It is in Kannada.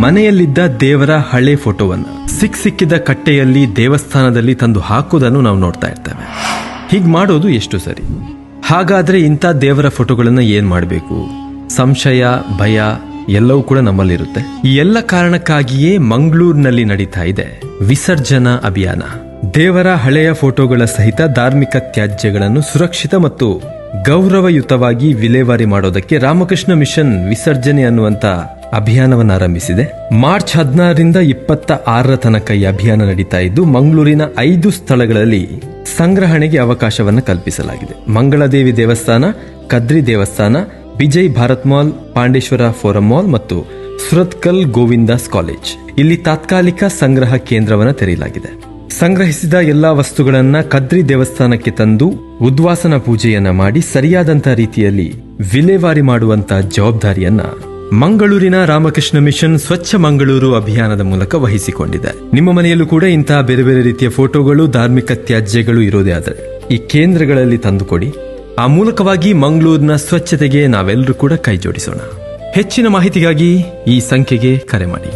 ಮನೆಯಲ್ಲಿದ್ದ ದೇವರ ಹಳೆ ಫೋಟೋವನ್ನು ಸಿಕ್ಕಿದ ಕಟ್ಟೆಯಲ್ಲಿ ದೇವಸ್ಥಾನದಲ್ಲಿ ತಂದು ಹಾಕೋದನ್ನು ನಾವು ನೋಡ್ತಾ ಇರ್ತೇವೆ. ಹೀಗೆ ಮಾಡೋದು ಎಷ್ಟು ಸರಿ? ಹಾಗಾದ್ರೆ ಇಂಥ ದೇವರ ಫೋಟೋಗಳನ್ನ ಏನ್ ಮಾಡಬೇಕು? ಸಂಶಯ, ಭಯ ಎಲ್ಲವೂ ಕೂಡ ನಮ್ಮಲ್ಲಿರುತ್ತೆ. ಈ ಎಲ್ಲ ಕಾರಣಕ್ಕಾಗಿಯೇ ಮಂಗಳೂರಿನಲ್ಲಿ ನಡೀತಾ ಇದೆ ವಿಸರ್ಜನಾ ಅಭಿಯಾನ. ದೇವರ ಹಳೆಯ ಫೋಟೋಗಳ ಸಹಿತ ಧಾರ್ಮಿಕ ತ್ಯಾಜ್ಯಗಳನ್ನು ಸುರಕ್ಷಿತ ಮತ್ತು ಗೌರವಯುತವಾಗಿ ವಿಲೇವಾರಿ ಮಾಡೋದಕ್ಕೆ ರಾಮಕೃಷ್ಣ ಮಿಷನ್ ವಿಸರ್ಜನೆ ಅನ್ನುವಂತ ಅಭಿಯಾನವನ್ನು ಆರಂಭಿಸಿದೆ. ಮಾರ್ಚ್ 16ರಿಂದ 26 ತನಕ ಈ ಅಭಿಯಾನ ನಡೀತಾ ಇದ್ದು ಮಂಗಳೂರಿನ 5 ಸ್ಥಳಗಳಲ್ಲಿ ಸಂಗ್ರಹಣೆಗೆ ಅವಕಾಶವನ್ನು ಕಲ್ಪಿಸಲಾಗಿದೆ. ಮಂಗಳದೇವಿ ದೇವಸ್ಥಾನ, ಕದ್ರಿ ದೇವಸ್ಥಾನ, Vijay Bharat mall, Pandeshwar forum mall ಮತ್ತು ಸುರತ್ಕಲ್ ಗೋವಿಂದಾಸ್ ಕಾಲೇಜ್ ಇಲ್ಲಿ ತಾತ್ಕಾಲಿಕ ಸಂಗ್ರಹ ಕೇಂದ್ರವನ್ನು ತೆರೆಯಲಾಗಿದೆ. ಸಂಗ್ರಹಿಸಿದ ಎಲ್ಲಾ ವಸ್ತುಗಳನ್ನ ಕದ್ರಿ ದೇವಸ್ಥಾನಕ್ಕೆ ತಂದು ಉದ್ವಾಸನ ಪೂಜೆಯನ್ನ ಮಾಡಿ ಸರಿಯಾದಂತ ರೀತಿಯಲ್ಲಿ ವಿಲೇವಾರಿ ಮಾಡುವಂತ ಜವಾಬ್ದಾರಿಯನ್ನ ಮಂಗಳೂರಿನ ರಾಮಕೃಷ್ಣ ಮಿಷನ್ ಸ್ವಚ್ಛ ಮಂಗಳೂರು ಅಭಿಯಾನದ ಮೂಲಕ ವಹಿಸಿಕೊಂಡಿದೆ. ನಿಮ್ಮ ಮನೆಯಲ್ಲೂ ಕೂಡ ಇಂತಹ ಬೇರೆ ಬೇರೆ ರೀತಿಯ ಫೋಟೋಗಳು, ಧಾರ್ಮಿಕ ತ್ಯಾಜ್ಯಗಳು ಇರೋದೇ ಆದರೆ ಈ ಕೇಂದ್ರಗಳಲ್ಲಿ ತಂದುಕೊಡಿ. ಆ ಮೂಲಕವಾಗಿ ಮಂಗಳೂರಿನ ಸ್ವಚ್ಛತೆಗೆ ನಾವೆಲ್ಲರೂ ಕೂಡ ಕೈ ಜೋಡಿಸೋಣ. ಹೆಚ್ಚಿನ ಮಾಹಿತಿಗಾಗಿ ಈ ಸಂಖ್ಯೆಗೆ ಕರೆ ಮಾಡಿ.